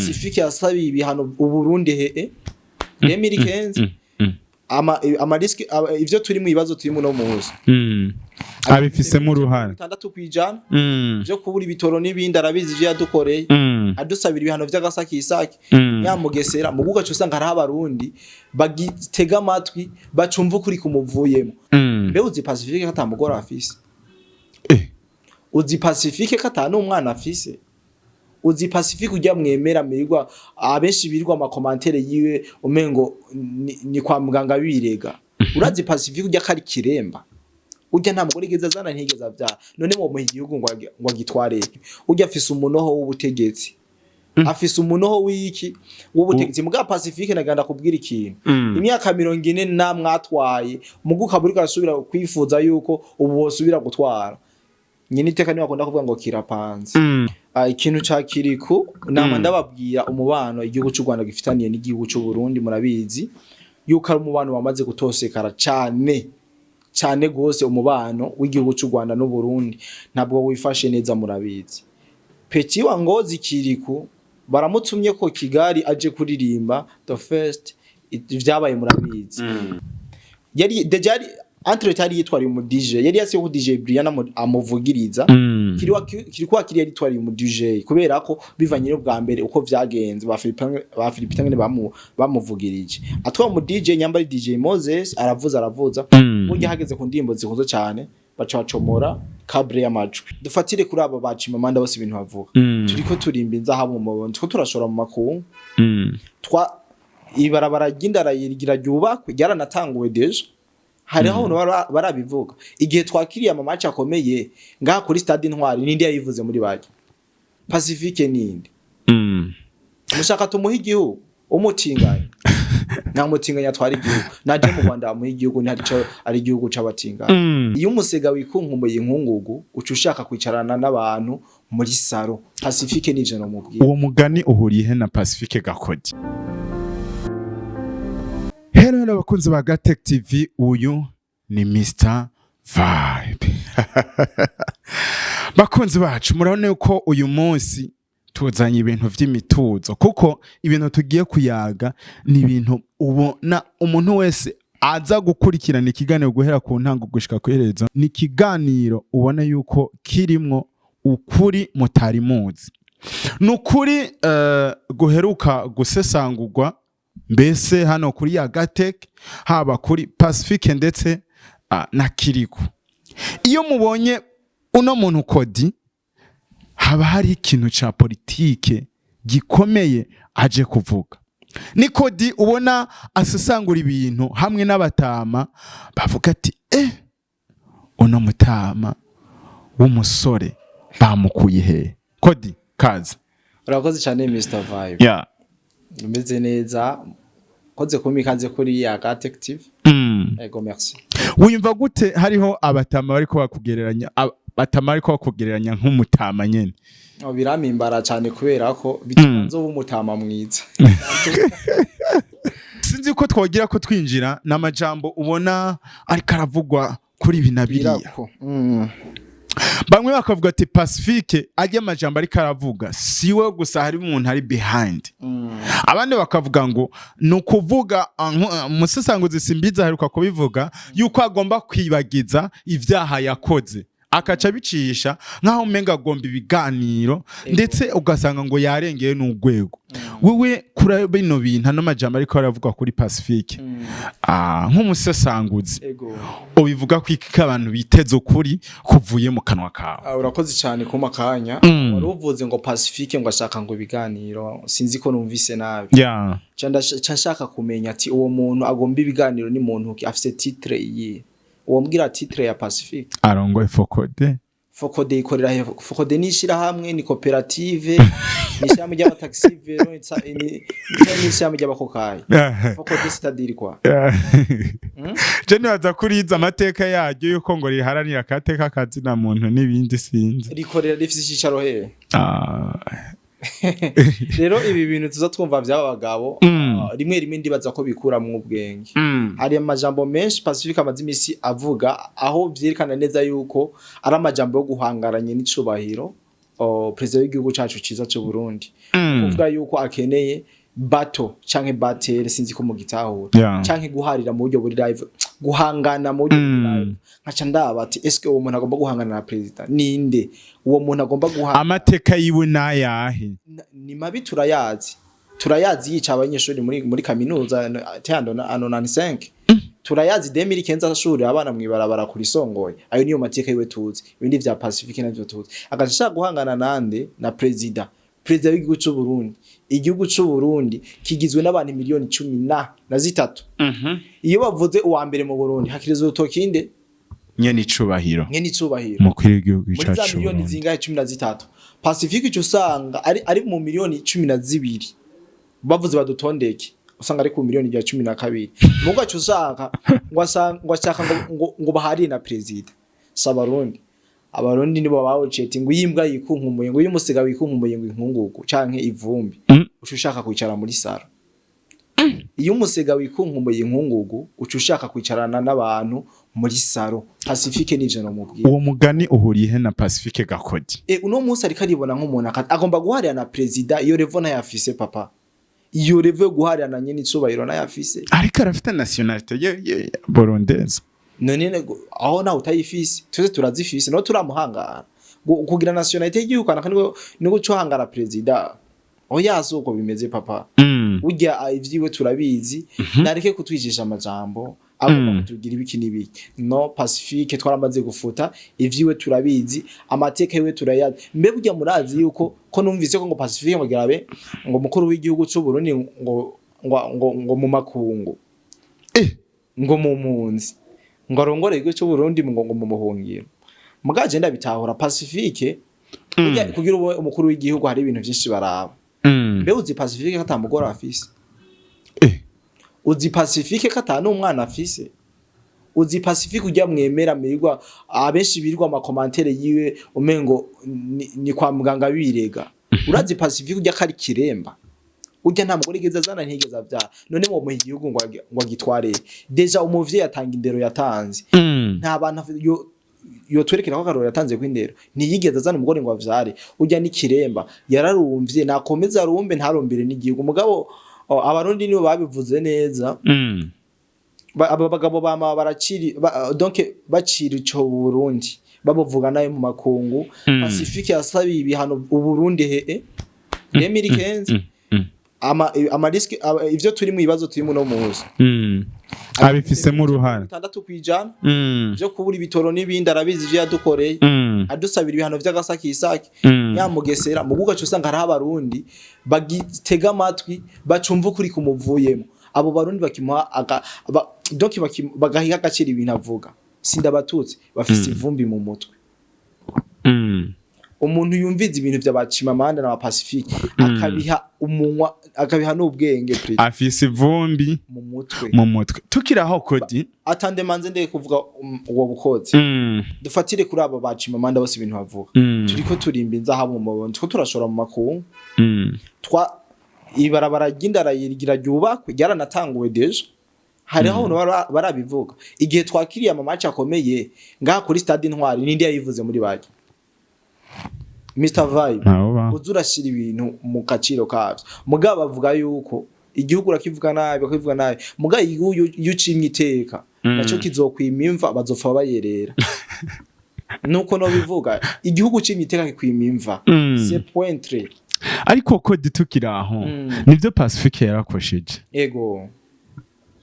Pacifique yasabiye ibihano uburundi he Kenzi ama risk ivyo turi mu bibazo turi mu no muzi abifise mu ruhara 6% byo kubura ibitoro n'ibindi arabizi ivyo yadukoreye adusabira ibihano vy'agasakisaki yamugesera mu gugacu usanga hari abarundi bagitega amatwi bacumva kuri kumuvuyemo mbe uzi Pacifique katamugora afise uzi Pacifique katanu umwana afise uzi Pacifique ujya mwemera mirirwa abenshi birirwa ama commentaire yiwe umengo ni kwa muganga birega urazi Pacifique ujya kari kiremba ujya nta mugore igeza zana ntigeza vya none mu igihugu ngo agitware ujya afise umunoho w'ubutegetsi afise umunoho w'iki w'ubutegetsi muga Pacifique naganda kubwira ikintu imyaka 40 na mwatwaye muguka buri gasubira kwifuza yuko ubu bosubira gutwara nyine iteka ni bakunda kuvuga ngo kirapanze ikintu ca kiriku nama ndababwira umubano igihugu cy'u Rwanda gifitaniye n'igihugu cy'u Burundi murabizi yuko ari umubano wamaze gutosekara cyane gose umubano w'igihugu cy'u Rwanda n'u Burundi ntabwo wifashe neza murabizi Peti wa Ngozi Kiriku baramutumye ko Kigali aje kuririmba the first vyabaye murabizi yari dejari entre tari yitwari mu DJ yari yasiye ku DJ Brian amuvugiriza kirikwa kiri yitwari mu DJ kubera ko bivanye no bwa mbere uko vyagenze ba Philippe ngene bamuvugirije atwa mu DJ nyambari DJ Moses aravuza burya hageze ku ndimbo zikoze cyane baca bacomora cable y'amajwi dufatire kuri aba bacima manda bose ibintu bavuga turiko turimba inzahabu mu bondo two turashora mu makungu twa ibarabara ry'indara yigira ryubakwe ryaranatanguwe deje hari aho barabivuga igihe twakiriye amamatch akomeye ngaha kuri stade Intwari nindi yayivuze muri baje Pacifique nindi mushaka tumuha igihugu umutinganya nta mutinganya twari igihugu naje mu Rwanda mu igihugu ntari cyo ari igihugu c'abatinganya iyo umusega wikunkumbuye inkungugu uca ushaka kwicarana n'abantu muri saro Pacifique nije no mubwira uwo mugani uhuriye na Pacifique Gakodi. Hello abakunzi ba Gatech TV, uyu ni Mr Vibe. Bakunzi bacu murabona yuko uyu munsi tuzanye ibintu vy'imituzo kuko ibintu tugiye kuyaga ni ibintu ubona umuntu wese aza gukurikirana ikiganiro guhera ku ntango gushika kwerezo ni kiganiro ubona yuko kirimwo ukuri mutari muzi nukuri guheruka gusesangurwa mbese hano kuri ya Gatech haba kuri Pacifique ndetse na Kiriku. Iyo mubonye uno muntu Kodi haba hari ikintu ca politike gikomeye aje kuvuga. Ni Kodi ubona asesangura ibintu hamwe n'abatama bavuga ati uno mutama w'umusore bamukuye he. Kodi kaza. Urakoze cyane Mr Vibe. Yeah. Umeze neza koze kumikaze kuri ya Gatech TV. Ego merci. Wimva gute hariho abatama bariko bakugereranya batama ariko bakugereranya nk'umutama nyene? Biramimbara cyane kubera ko bitanze ubumutama mwiza. Sinzi ko twogira ko twinjira n'amajambo ubona ariko aravugwa kuri binabiriya. Bamwe bakavuga ati Pacifique ajya amajambo ariko aravuga siwe gusa hari umuntu ari behind. Abandi bakavuga ngo nukuvuga umusesanguzi Simbiza heruka kubivuga yuko agomba kwibagiza ivyaha yakoze akaca bicisha nkaho umenga agomba ibiganiro ndetse ugasanga ngo yarengeye n'ugwego. Wewe kuri bino bintu n'amajambo ariko aravuga kuri Pacifique nk'umusesanguzi ubivuga ko iki abantu biteze ukuri kuvuye mu kanwa kawe? Urakoze cyane ku makanya wari uvuze ngo Pacifique ngo ashaka ngo ibiganiro sinzi ko numvise nabi. Nshaka kumenya ati uwo muntu agomba ibiganiro ni muntu afise titre iyi uwo mbwira titre ya Pacifique arongoye Focode ikorera Focode nishira hamwe ni cooperative nishami ry'aba taxi vero ni nishami ry'abakokaye Focode stadiri kwa je nibaza kuriza amateka yaryo yuko ngo riharanira kateka kazi na muntu nibindi sinzi rikorera rifise ishisharo he rero ibi bintu tuza twumva by'abagabo rimwe ndibaza ko bikura mu ubwenge hari amajambo menshi Pacifique amazimisi avuga aho vyerekana neza yuko ari amajambo yo guhangaranye n'icubahiro president w'igihugu cacu ciza cyo Burundi kuvuga yuko akeneye bato canke batere sinzi ko mu gitahura canke guharira mu buryo buri live guhangana mu buryo live nkaca ndaba ati eske uwo muntu agomba guhangana na president ninde uwo muntu agomba guhangana amateka yiwe nayahe ni mabi turayazi yica abanyeshuri muri kaminuza tendo ano 95 turayazi 2015 ashuri abana mwibarabara kuri songoye ayo niyo mateka yiwe tuzi ibindi vya Pacifique navyo tuzi agashaka guhangana nande na president w'igihugu cy'u Burundi igihugu cy'u Burundi kigizwe n'abantu miliyoni 13 iyo bavuze uwa mbere mu Burundi hakirizo utokinde nyene icubahiro mukwiriye igihugu cyacu muri za miliyoni zingahe 13 Pacifique cyo usanga ari mu miliyoni 12 bavuze badutondeke usanga ari ku miliyoni ya 12 muga cyo usanga ngwashaka ngo bahari na president sabarundi abarundi nibo bawucete ngo yimbwa yikunkumuye ngo yumusiga wikunkumuye ngo inkungugu canke ivumbi ucushaka kwicara muri saro iyo umusiga wikunkumuye inkungugu ucushaka kwicarana n'abantu muri saro Pacifique nije no mubwira uwo mugani uhuriye na Pacifique gakodi uno munsi ariko aribona nk'umuntu agomba guharira na president iyo revo na yafise papa iyo revo guharira na nyene icubahiro na yafise ariko arafite nationalité burundaise none aho na utayifise twese turazifise no turamuhangara kugira nationalité y'igihugu kana ni gucuhangara president oyazo uko bimeze papa ujya ivyiwe turabizi nareke kutwijisha amajambo agomba kutugira ibiki nibiki no Pacifique twaramaze gufuta ivyiwe turabizi amateka yiwe turayazi mbe burya murazi yuko ko numvise ko ngo Pacifique ngo girabe ngo mukuru w'igihugu cy'u Burundi ngo mu makungu ngo mu munzi ngo arongore igihugu cy'u Burundi ngo mu muhungiro mugaje ndabitahura Pacifique kugira umukuru w'igihugu hari ibintu byinshi baraba mbe uzi Pacifique katamugora afise uzi Pacifique katanu umwana afise uzi Pacifique ujya mwemera mirirwa abenshi birirwa ama commentaire yiwe umengo ni kwa muganga birega urazi Pacifique ujya kari kiremba ujya nta mugore igeza zana ntigeza vya none mu gihugu ngo agitware deja umuvye yatanga indero yatanze nta bantu yo twerekera ko karoro yatanze kw'indero ntiyigeza zana umugore ngo avyare ujya n'ikiremba yararumvye nakomeza arumbe ntarombere n'igihugu mugabo abarundi nibo babivuze neza aba bagabo bama baraciri donc bacira ico Burundi babuvuga nayo mu makungu Pacifique yasabiye ibihano uburundi 2015 ama risk ivyo turi mu bibazo turi mu no muzi abifise mu ruhara 6 kwijana byo kubura ibitoro n'ibindi arabizi je yadukoreye adusabira ibihano vy'agasakisaki nyamugesera mu gugacu usanga hari abarundi bagitega amatwi bacumva kuri kumuvuyemo abo barundi bakimuha donc bagahiga agaciro ibintu avuga sindabatutse bafise ivumbi mu mutwe umuntu yumviza ibintu by'abacimamanda na Pacifique akabiha umunwa akabiha n'ubwenge afise ivumbi mu mutwe tukiraho kodi atande manze ndeke kuvuga uwo bukozi dufatire kuri abo bacimamanda bose ibintu bavuga turiko turimba inzahabu mu mabondo two turashora mu makungu ibarabara ry'indara yigira ryubakwe ryaranatanguwe deje hari aho barabivuga igihe twakiriye amamatch akomeye ngaha kuri stade Intwari nindi yayivuze muri baki Mr Vibe uzurashira ibintu mu kaciro kavyo mugabo bavuga yuko igihugu rakivuga nabi bakavuga nabi mugabo igihugu yucimye iteka naco kizokwimimva bazopfa bayerera nuko no bivuga igihugu cimye iteka kikwimimva c'est point très ariko ko ditukiraho nivyo Pacifique yarakosheje ego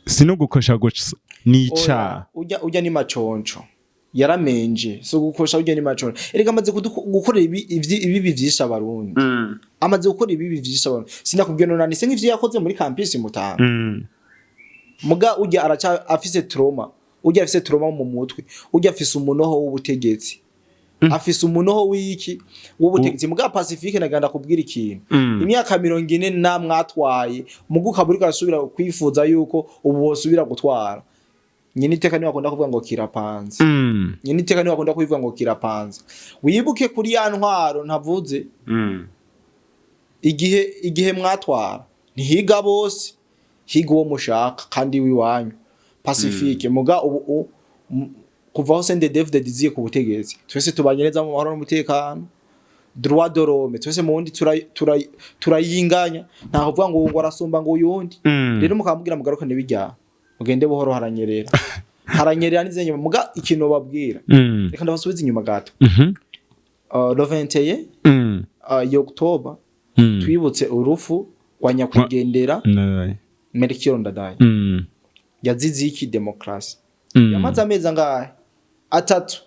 sino gukosha gusa nica ujya ni maconco yaramenje so gukosha ujya ni maconco erega amaze gukorera ibi byisha abarundi amaze gukora ibi byisha abarundi sinakubwiye none se nk'ivyo yakoze muri campus Mutanga muga ujya araca afise trauma ujya afise trauma mu mutwe ujya afise umunoho w'ubutegetsi afise umunoho w'iki w'ubutegetsi muga Pacifique naganda kubwira ikintu imyaka 40 namwatwaye muguka buri karasubira kwifuza yuko ubu bosubira gutwara nyine iteka ni bakunda kuvuga ngo kirapanze nyine iteka ni bakunda kuvuga ngo kirapanze wibuke kuri ya ntwaro ntavuze igihe mwatwara ntihiga bose higa uwo mushaka kandi wiwanyu Pacifique muga ubu kuva aho sende David diziye ku butegetsi twese tubanye neza mu mahoro n'umutekano droit de l'homme twese mu wundi turayinganya ntaho vuga ngo arasumba ngo uyundi rero mukamubwira mugarukane bijya mugende buhoro haranyerera nizenye muga ikintu babwira reka ndabasubiza inyuma gato le 21 y'October twibutse urufu rwa nyakwigendera Melchior Ndadaye yazize iki demokrasi yamaze amezi angahe atatu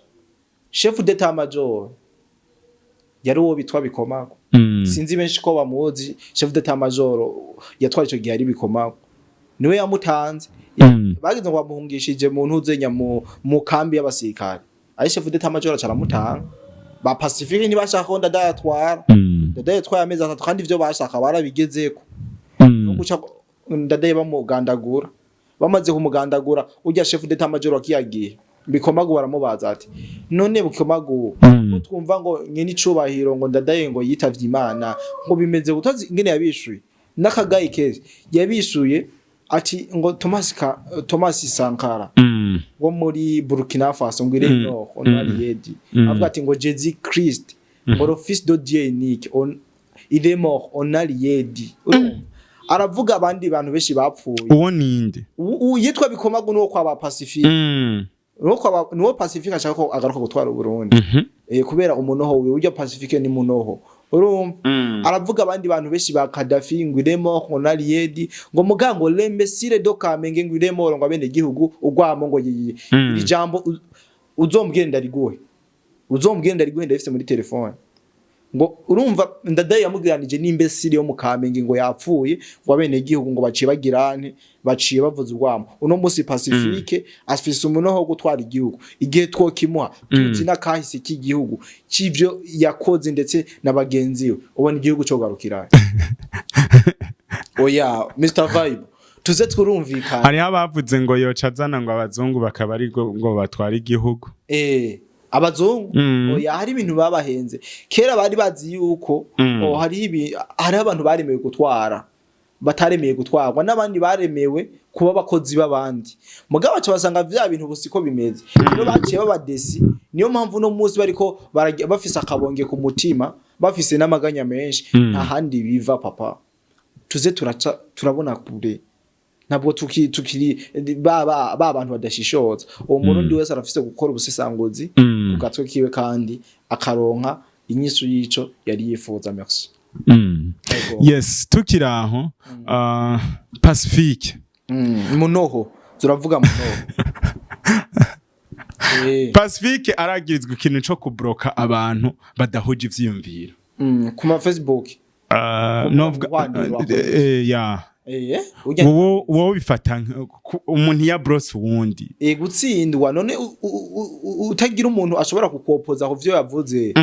chef d'état major yari uwo bitwa Bikomago sinzi benshi ko bamuzi chef d'état major yatwara ico gihe ari Bikomago niwe yamutanze bagize ngo bamuhungishije mu ntuzenya mu kambi y'abasirikare ari chef d'état major acaramutanga ba Pacifique ni bashaka ko Ndadaye atwara Ndadaye twaya amezi atatu kandi ivyo bashaka barabigezeko no guca Ndadaye bamugandagura bamaze kumugandagura urya chef d'état major akiyagiye Bikomago baramubaza ati none Bikomago twumva ngo nyene icubahiro ngo Ndadaye ngo yitavye Imana ngo bimeze gutazi ingene yabishuye nakagaye keze yabishuye ati ngo Thomas Sankara wo muri Burkina Faso ngire no onaliyedi avuga ati ngo Jesus Christ ngo le fils de Dieu unique il est mort onaliyedi aravuga abandi bantu beshi bapfuye uwo ninde yitwa Bikomago nuwo kwa ba Pacifique nuwo Pacifique ashaka ko agaruka gutwara Burundi kubera umunoho we urya Pacifique ni munoho aravuga abandi bantu beshi ba Gaddafi ngwiremo onaliyedi ngo mugango lembesire do Kamenge ngwiremo ngo abene gihugu ugwamo ngo yiyi iri jambo uzombwenda riguhe ndafise muri telefone ngo urumva Ndadaye yamugiranije n'imbesire yo mu Kamenge ngo yapfuye ngo abene gihugu ngo baciye bagirane baciye bavuza urwamo uno musi Pacifique afise umunoho wo gutwara igihugu igihe twokimuha tuzi nakahise k'igihugu civyo yakoze ndetse nabagenzi we ubona igihugu cyo garukira oya Mr Vibe tuze twurumvikana hari abavuze ngo yoca azana ngo abazungu bakaba ari ngo batwara igihugu abazungu oya hari ibintu babahenze kera bari bazi yuko hari abantu baremewe gutwara bataremeye gutwarwa n'abandi baremewe kuba bakozi babandi mugabo cyabasanga vya bintu busiko bimeze rero baciye babadesi niyo mpamvu no munsi bariko bafise akabonge ku mutima bafise n'amaganya menshi nta handi biva papa tuze turabona kure ntabwo tukiri ba bantu badashishoza uwo murundi wese arafise gukora ubusesanguzi ku gatwe kiwe kandi akaronka inyisu yico yari yifuza merci yes tukiraho Pacifique munoho turavuga munoho Pacifique aragirizwa ikintu cyo kubloka abantu badahuje ivyiyumviro ku ma Facebook wowe bifata umuntu ya bros wundi gutsindwa none utagira umuntu ashobora kukopoza ku vyo yavuze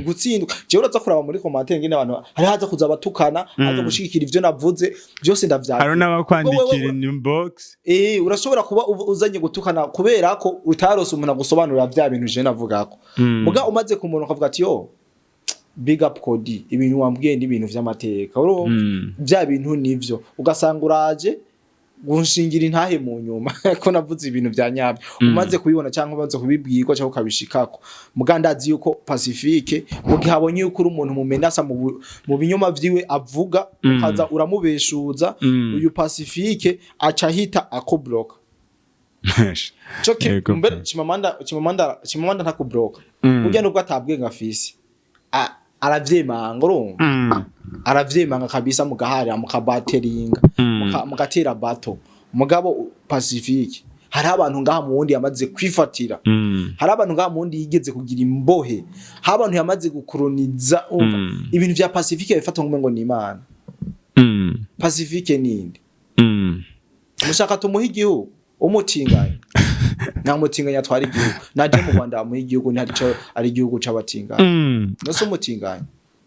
gutsindwa je uraza kuraba muri commentaire ngene abantu hari haza kuza batukana haza gushikira ivyo navuze byose ndavyaka hari n'abakwandikira inbox urashobora kuba uzanye gutukana kubera ko utarose umuntu agusobanurira vya bintu je navugako muga umaze ku muntu akavuga ati yo big up Kodi ibintu wambwiye n'ibintu vy'amateka bya bintu nivyo ugasanga uraje gunshingira intahe mu nyuma ko navuze ibintu bya nyabyo umaze kubibona cyangwa umaze kubibwirwa cyangwa ukabishikako mugandazi yuko Pacifique mu gihe abonye yuko uri umuntu mumenasa mu binyoma vyiwe avuga ukaza uramubeshuza uyu Pacifique aca hita akobloka choke mbere chimamanda ntakubloka urya nubwo atabwenga afise aravyemanga urumva aravyemanga kabisa mugaharira mukabateringa mugatera bato mugabo Pacifique hari abantu ngaha mu wundi yamaze kwifatira hari abantu ngaha mu wundi yigeze kugira imbohe hari abantu yamaze gukoroniza ibintu vya Pacifique bifata ngo ni Imana Pacifique ninde mushaka tumuha igihugu umutinganye nta mutinganya twari igihugu naje mu Rwanda mu igihugu ntarico ari igihugu c'abatinganye nose umutinganye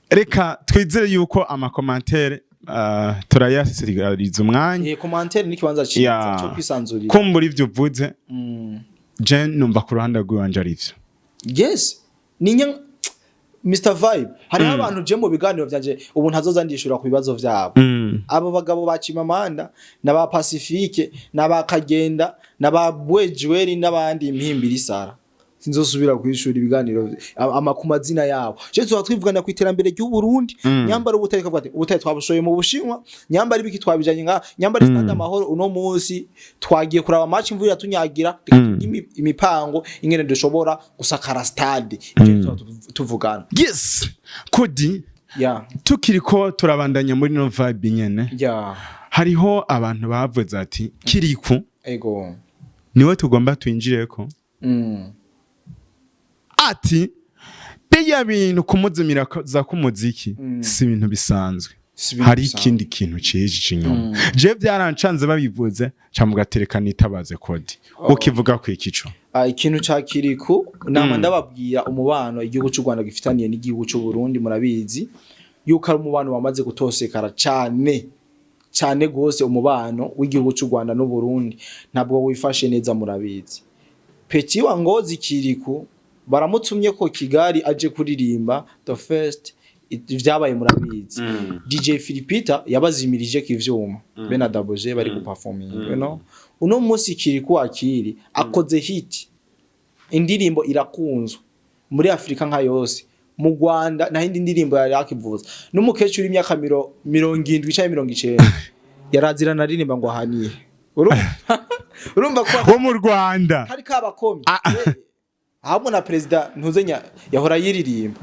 reka twizere yuko amakomantere turayasigariza umwanya commentaire n'ikibanza cyo kwisanzurira kumbura ivyo uvuze je numva ku ruhande rw'anje arivyo yes ninya Mr Vibe hari abantu je mu biganiro byanje ubu ntazoza ndishura ku bibazo vyabo abo bagabo bacimamanda naba Pacifique naba Kagenda naba Bwejweri nabandi impimbira isara sinzosubira kwishura ibiganiro amakumazina yabo je tuba twivugana ku iterambere ry'u Burundi nyambara ubutari kavuga ati ubutari twabushoye mu Bushinwa nyambara ibiki twabijanye nga nyambara stade amahoro uno munsi twagiye kuraba match imvura yatunyagira imipango ingene dushobora gusakara stade ivyo tuvugana yes kodi tukiriko turabandanya muri no vibe nyene hariho abantu bavuze ati kiriku ego niwe tugomba twinjireko ati biya bintu kumuzimira za kumuziki si ibintu bisanzwe hari ikindi kintu ceje inyuma je byarancanze babivuze camugatereka nitabaze kodi ukivuga ku ikico ikintu ca kiriku nama ndababwira umubano igihugu cy'u Rwanda gifitaniye n'igihugu cy'u Burundi murabizi yuko ari umubano wamaze gutosekara cyane gose umubano w'igihugu cy'u Rwanda no Burundi ntabwo wifashe neza murabizi Peti wa Ngozi Kiriku baramutumye ko Kigali aje kuririmba the first vyabaye murabizi DJ Philipita yabazimirije kivyuma bena daboje bari ku performing uno munsi Kiriku akiri akoze hit indirimbo irakunzwe muri Afrika nka yose mu Rwanda na hindi ndirimbo yari akivuza n'umukecuru imyaka 70 cyangwa 90 yarazira naririmba ngo haniye urumva ko wo mu Rwanda hari kabakomye ahubwo na president ntuzenya yahora yiririmba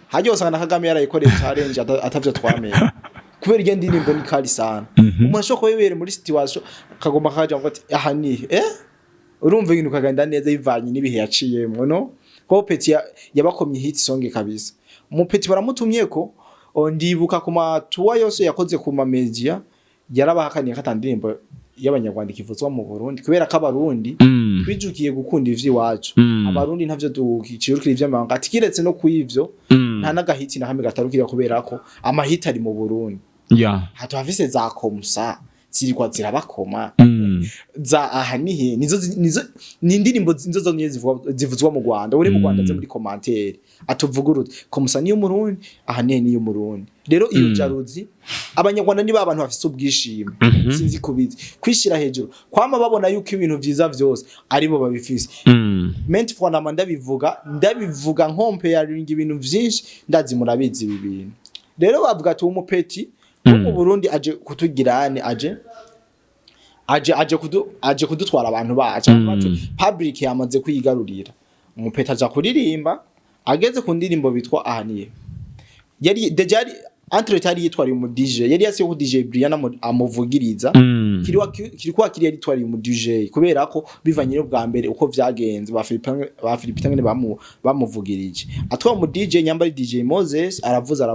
hajye usanga Kagame yarayikoreye challenge atavyo twamenya kubera iyo ndirimbo ni kali sana umashoko wibere muri situation kagomba kaje ngo ati ahaniye urumva ibintu kaganda neza bivanye n'ibihe yaciyemo no ko Peti yabakomye hit song kabisa mu Peti baramutumye ko ndibuka ku matuwa yose yakoze ku media yarabahakaniye katandirimbo y'abanyarwanda kivuzwa mu Burundi kubera ko abarundi twijukiye gukunda ivyi wacu abarundi ntavyo dukicirukira ivy'amanga ati kiretse no kuivyo nta nagahiti na hamwe gatarukira kubera ko amahita ari mu Burundi hato afise za komsa zirikwa zirabakoma za ahanihe nizo nindirimbo zinzo zonye zivuzwa mu Rwanda uri mu Rwanda ze muri commentaire atuvugurute komsa niyo Murundi ahanihe niyo Murundi rero iyo jaruzi abanyarwanda ni babantu bafise ubwishimo sinzi kubizi kwishira hejuru kwama babona yuko ibintu vyiza vyose ari bo babifise ment fondament ndabivuga nkompe yaringa ibintu vyinshi ndazi murabizi ibi bintu rero bavuga ati umupeti mu Burundi aje kutugirane aje kudutwara abantu bacu public yamaze kwigarurira umupeta aja kuririmba ageze ku ndirimbo bitwa ahaniye yari dejari entretari yitwari mu DJ yari yasiye ku DJ Brian amuvugiriza kirikuwa kiri yitwari mu DJ kubera ko bivanye no bwa mbere uko vyagenze ba Philipita ngene bamuvugirije atwa mu DJ nyambari DJ Moses aravuza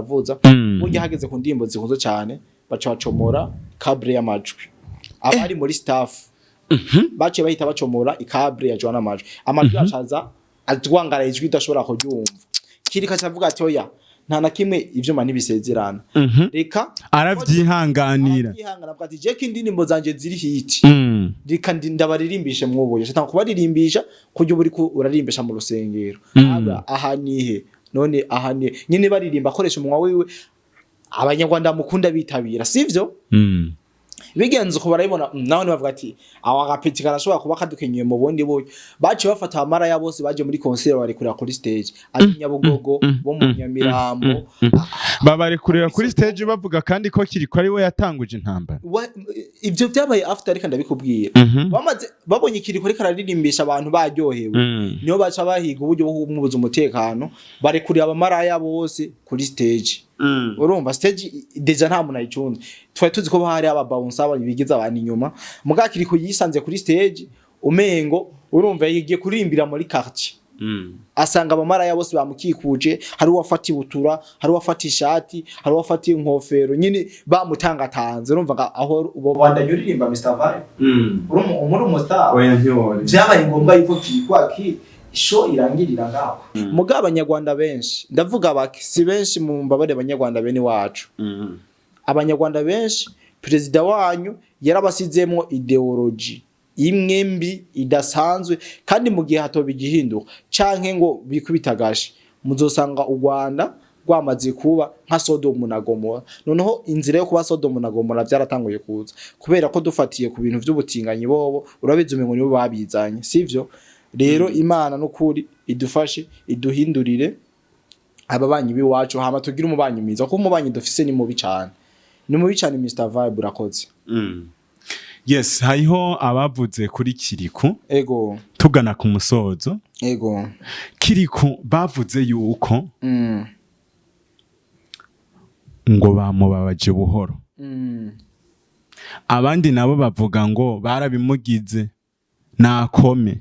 burya hageze ku ndimbo zikunze cyane baca bacomora cabre y'amajwi abari muri staff bace bahita bacomora ikabre ya Joana amajwi acaza atwangara ijwi idashobora kuryumva kirika cavuga ati oya nta na kimwe ivyo mani bisezerana reka aravyihanganira avuga ati je kindinimbo zanje ziri hit reka ndabaririmbishe mwoboye cyangwa kubaririmbisha kujya buri ko urarimbisha mu rusengero ahanihe none ahaniye nyine baririmba akoresha umunwa wiwe abanyarwanda mukunda bitabira sivyo bigenze ko barayibona nawe bavuga ati awa gapeti karashobora kuba kadukenyuye mu bondi boyo bace bafata amara ya bose baje muri concert bari kurira kuri stage ari Nyabugogo bo mu Nyamirambo babari kurira kuri stage bavuga kandi ko kiriko ari we yatanguje intambara ivyo byabaye after reka ndabikubwira bamaze babonye kiriko reka araririmbisha abantu baryohewe niyo baca bahiga uburyo bwo kumubuza umutekano bari kurira abamara ya bose kuri stage urumva stage deja nta muntu ayicunze twa tuzi ko bahari aba bounce bigize abantu inyuma mugakiri ko yisanze kuri stage umengo urumva yigiye kurimbira muri quartier asanga abamara ya bose bamukikuje hari uwafata ibutura hari uwafata ishati hari uwafata inkofero nyine bamutangatanze urumva aho ubo bandanyuririmba Mr Vibe urumva umustar oya ntiwore byabaye ngombwa yuko kikwaki isho irangirira ngaho muga abanyarwanda benshi ndavuga bakisi benshi mu mbabare abanyarwanda bene wacu abanyarwanda benshi president wanyu yarabasizemo ideology imwe mbi idasanzwe kandi mu gihe hato bigihinduka canke ngo bikubitagaje muzosanga u Rwanda rwamaze kuba nka Sodom na Gomora noneho inzira yo kuba Sodom na Gomora byaratanguye kuza kubera ko dufatiye ku bintu by'ubutinganyi bobo urabizume ngo nibo babizanye sivyo rero Imana n'ukuri idufashe iduhindurire ababanyi biwacu hama tugira umubanyi mwiza kuko umubanyi dufise ni mubi cyane Mr Vibe urakoze. Yes, hariho abavuze kuri Kiriku. Ego. Tugana ku musozo. Ego. Kiriku bavuze yuko ngo bamubabaje buhoro. Abandi nabo bavuga ngo barabimugize nakome.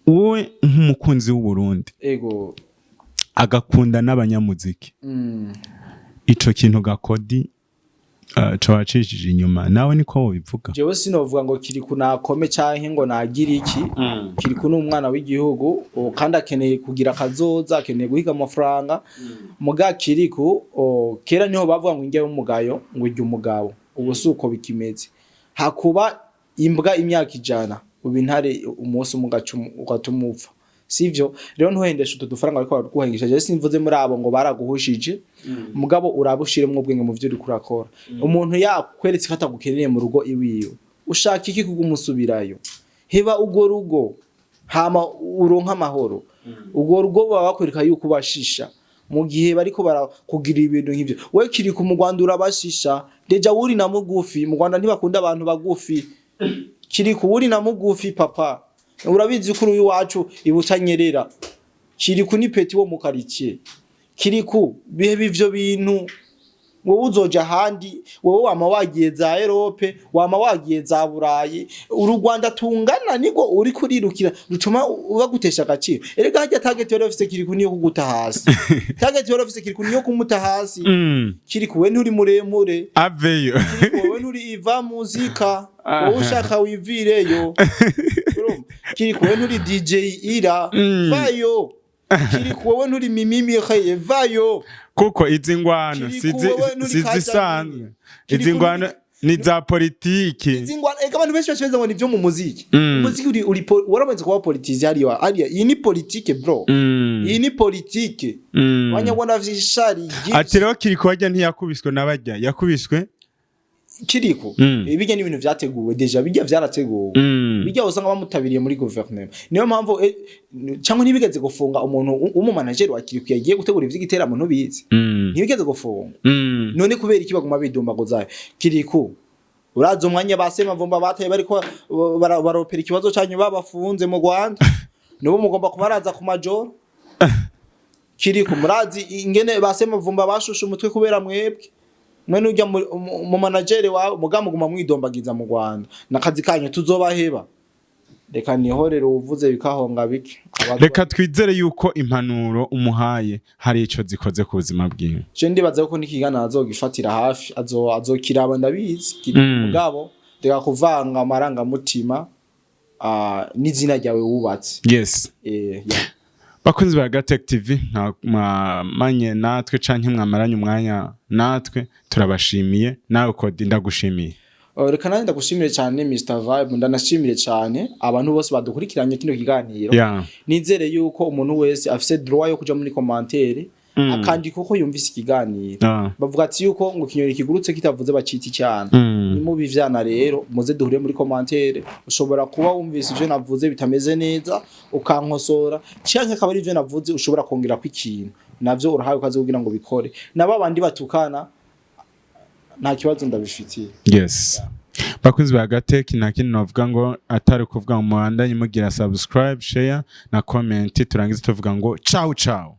Wowe nk'umukunzi w'u Burundi. Ego. Agakunda n'abanyamuziki. Ico kintu Gakodi cawacishije inyuma nawe niko wobivuga. Jewe sinovuga ngo Kiriku nakome canke ngo nagira iki. Kiriku n'umwana w'igihugu kandi akeneye kugira kazoza, akeneye guhiga amafaranga. Muga Kiriku kera niho bavuga ngo inge y'umugayo ngo irya umugabo. Ubu suko bikimeze. Hakuba imbwa imyaka 100 ubintare umunsi ugatumupfa. Sivyo rero ntuhendesha utudufaranga ariko baraguhengesha je simvuze muri abo ngo baraguhushije mugabo urabushiremwe ubwenge mu byo uri kurakora umuntu yakweretse katagukeneye mu rugo iwiwe ushaka iki kugumusubirayo heba ugo rugo hama uronka amahoro ugo rugo baba bakwereka yuko bashisha mu gihe bariko barakugira ibintu nk'ivyo we kiri ku Rwanda urabashisha deja wuri na mugufi mu Rwanda ntibakunda abantu bagufi kiri ku wuri na mugufi papa urabizi ukuru w'iwacu ibutanyerera Kiriku ni peti wo mu quartier Kiriku bihe bivyo bintu wowe uzoja handi wowe wama wagiye za Europe wama wagiye za Burayi uru Rwanda tungana niko uri kurirukira rutuma ubagutesha agaciro erega hajya target yari afise Kiriku niyo kuguta hasi target yari afise Kiriku niyo kumuta hasi Kiriku we nturi muremure Ivyo Kiriku we nturi iva muzika wowe ushaka wivireyo Kiriku we nturi DJ ira vayo Kiriku wowe nturi mimimi khaye vayo kuko izi ngwano sizisanzwe izi ngwano ni za politiki izi ngwano eka abantu benshi bashobeza ngo nivyo mu muziki umuziki uri waramaze kuba politiki hariya iyi ni politike bro iyi ni politike abanyarwanda vyishari ati rero Kiriku wajya ntiyakubiswe nabajya yakubiswe Kiriku ibijya n'ibintu vyateguwe deja bijya vyarateguwe bijya usanga bamutabiriye muri gouvernement niyo mpamvu cyangwa ntibigeze gufunga umuntu umumanager wa Kiriku yagiye gutegura ivy'igitera muntu bizi ntibigeze gufunga none kubera iki baguma bidumbaguza Kiriku urazo umwanya basema vumba bataye bariko baropera ikibazo cyanyu babafunze mu Rwanda nibo mugomba kumaraza ku major Kiriku murazi ingene basema vumba bashusha umutwe kubera mwebwe mwene ujya mu manager wawe mugamuguma mwidombagiza mu Rwanda nakazi kanyu tuzobaheba reka nihorere uvuze bikahonga biki reka twizere yuko impanuro umuhaye hari ico zikoze ku buzima bwiwe je ndibaza ko nikigana azogifatira hafi azokiraba ndabizi mugabo reka kuvanga amaranga mutima n'izina ryawe wubatse yes bakunzi ba Gatech TV manye natwe canke mwamaranye umwanya natwe turabashimiye nawe Kodi ndagushimiye reka nandi ndagushimire cyane Mr Vibe ndanashimire cyane abantu bose badukurikiranye kino kiganiro nizere yuko umuntu wese afise droit yo kuja muri commentaire akandika uko yumvise ikiganiro bavuga ati yuko ngo kinyoni kigurutse kitavuze baciti cyane ni mu bivyana rero muze duhure muri commentaire ushobora kuba wumvise ivyo navuze bitameze neza ukankosora canke akaba ari ivyo navuze ushobora kongera ku ikintu navyo urahaye ukaze kugira ngo bikore nababandi batukana nta kibazo ndabifitiye yes bakunzi ba Gatech nakindi navuga ngo atari kuvuga mu bandanye mugira subscribe share na comment turangize tuvuga ngo ciao ciao